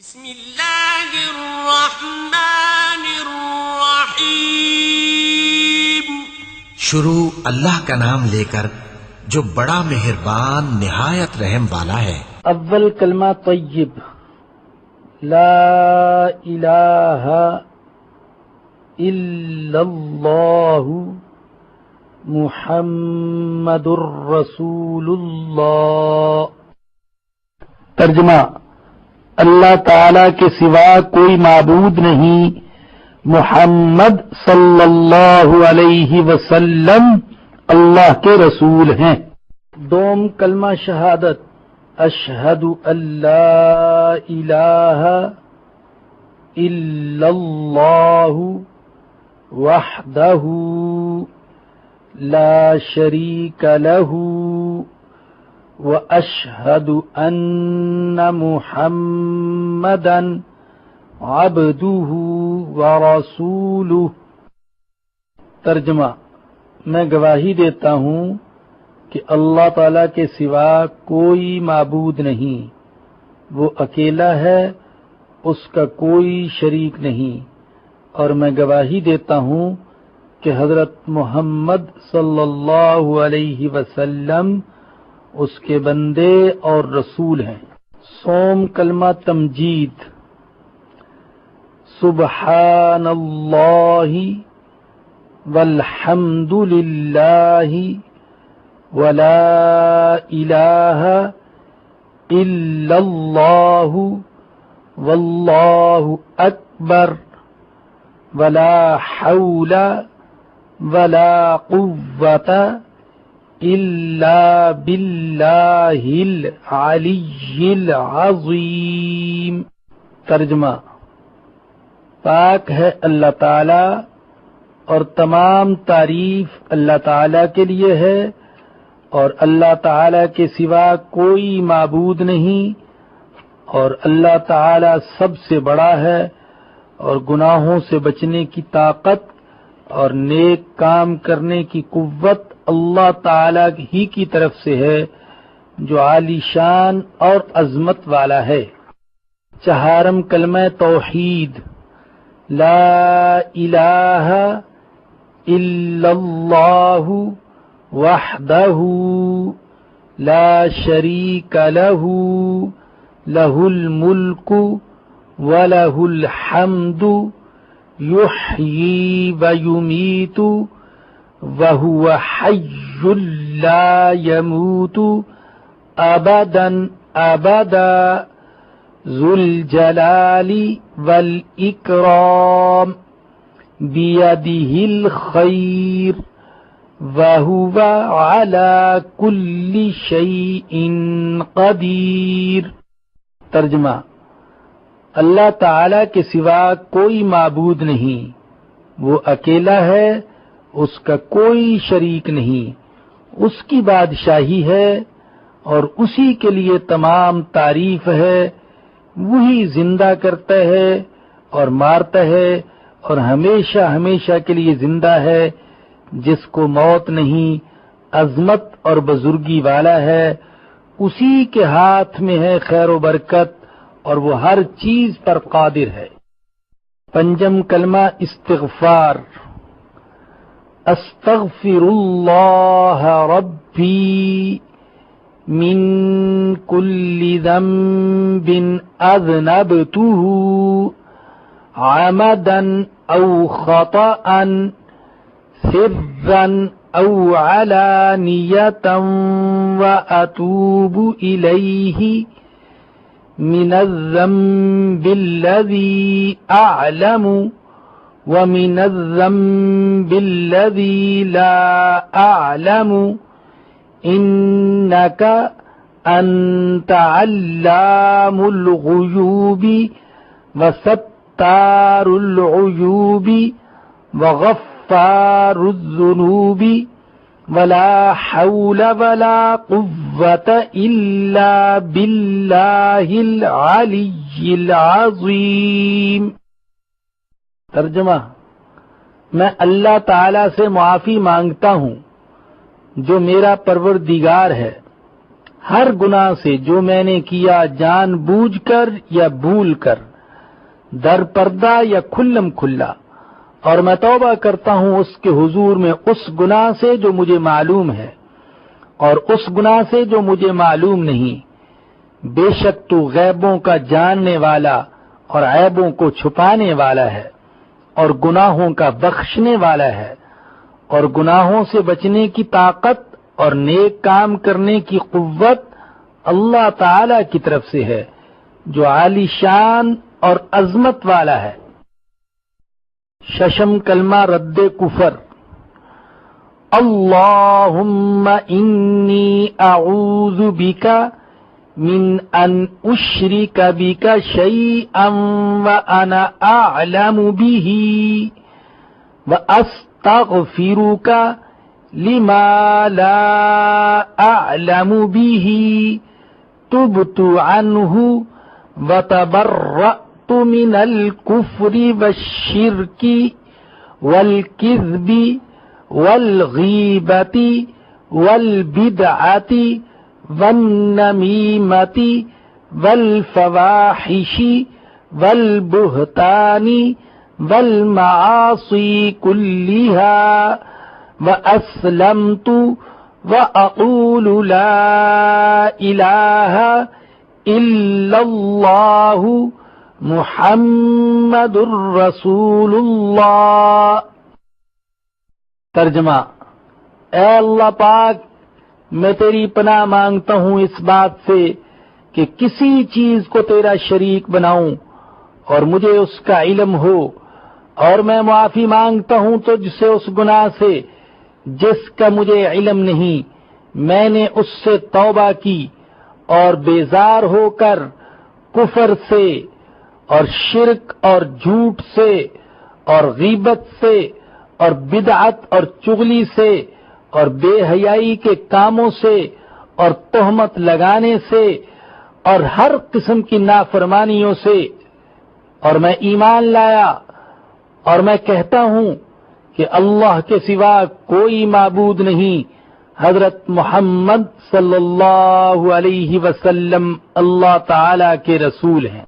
بسم اللہ الرحمن الرحیم۔ شروع اللہ کا نام لے کر جو بڑا مہربان نہایت رحم والا ہے۔ اول کلمہ طیب، لا الہ الا اللہ محمد الرسول اللہ۔ ترجمہ: اللہ تعالی کے سوا کوئی معبود نہیں، محمد صلی اللہ علیہ وسلم اللہ کے رسول ہیں۔ دوم کلمہ شہادت، اشہد ان لا الہ الا اللہ وحدہ لا شریک لہ واشہد ان محمدا عبدہ ورسولہ۔ ترجمہ: میں گواہی دیتا ہوں کہ اللہ تعالی کے سوا کوئی معبود نہیں، وہ اکیلا ہے، اس کا کوئی شریک نہیں، اور میں گواہی دیتا ہوں کہ حضرت محمد صلی اللہ علیہ وسلم اس کے بندے اور رسول ہیں۔ سوم کلمہ تمجید، سبحان اللہ والحمد للہ ولا الہ الا اللہ واللہ اکبر ولا حول ولا قوة الا باللہ العلی العظیم۔ ترجمہ: پاک ہے اللہ تعالی اور تمام تعریف اللہ تعالی کے لیے ہے، اور اللہ تعالی کے سوا کوئی معبود نہیں، اور اللہ تعالی سب سے بڑا ہے، اور گناہوں سے بچنے کی طاقت اور نیک کام کرنے کی قوت اللہ تعالی ہی کی طرف سے ہے جو عالی شان اور عظمت والا ہے۔ چہارم کلمہ توحید، لا الہ الا اللہ وحدہ لا شریک لہ لہ الملک ولہ الحمد یحیی ویمیت وہو حی لا یموت ابدا ابدا ذو الجلال والاکرام بیدہ الخیر وہو علی کل شیء قدیر۔ ترجمہ: اللہ تعالی کے سوا کوئی معبود نہیں، وہ اکیلا ہے، اس کا کوئی شریک نہیں، اس کی بادشاہی ہے اور اسی کے لیے تمام تعریف ہے، وہی زندہ کرتا ہے اور مارتا ہے اور ہمیشہ ہمیشہ کے لیے زندہ ہے، جس کو موت نہیں، عظمت اور بزرگی والا ہے، اسی کے ہاتھ میں ہے خیر و برکت اور وہ ہر چیز پر قادر ہے۔ پنجم کلمہ استغفار، استغفر اللہ ربی من کل ذنب اذنبتہ عمدا او خطأ سرا او علانیۃ واتوب الیہ من الذنب الذی اعلم ومن الذنب الذی لا اعلم انک انت علام الغیوب وستار العیوب وغفار الذنوب ولا حول ولا قوة الا باللہ العلی العظیم۔ ترجمہ: میں اللہ تعالی سے معافی مانگتا ہوں جو میرا پروردگار ہے، ہر گناہ سے جو میں نے کیا جان بوجھ کر یا بھول کر، در پردہ یا کھلم کھلا، اور میں توبہ کرتا ہوں اس کے حضور میں اس گناہ سے جو مجھے معلوم ہے اور اس گناہ سے جو مجھے معلوم نہیں۔ بے شک تو غیبوں کا جاننے والا اور عیبوں کو چھپانے والا ہے اور گناہوں کا بخشنے والا ہے، اور گناہوں سے بچنے کی طاقت اور نیک کام کرنے کی قوت اللہ تعالی کی طرف سے ہے جو عالی شان اور عظمت والا ہے۔ ششم کلمہ رد کفر۔ اللہم انی اعوذ بک من ان اشرک بک شیئا وانا اعلم به واستغفرک لما لا اعلم به تبت عنہ وتبرأت من الكفر والشرك والكذب والغیبت والبدعت والنمیمت والفواحش والبہتان والمعاصی کلها واسلمت واقول لا الہ الا اللہ محمد رسول اللہ۔ ترجمہ: اے اللہ پاک، میں تیری پناہ مانگتا ہوں اس بات سے کہ کسی چیز کو تیرا شریک بناؤں اور مجھے اس کا علم ہو، اور میں معافی مانگتا ہوں تجھ سے اس گناہ سے جس کا مجھے علم نہیں۔ میں نے اس سے توبہ کی اور بیزار ہو کر کفر سے اور شرک اور جھوٹ سے اور غیبت سے اور بدعت اور چغلی سے اور بے حیائی کے کاموں سے اور تہمت لگانے سے اور ہر قسم کی نافرمانیوں سے، اور میں ایمان لایا اور میں کہتا ہوں کہ اللہ کے سوا کوئی معبود نہیں۔ حضرت محمد صلی اللہ علیہ وسلم اللہ تعالی کے رسول ہیں۔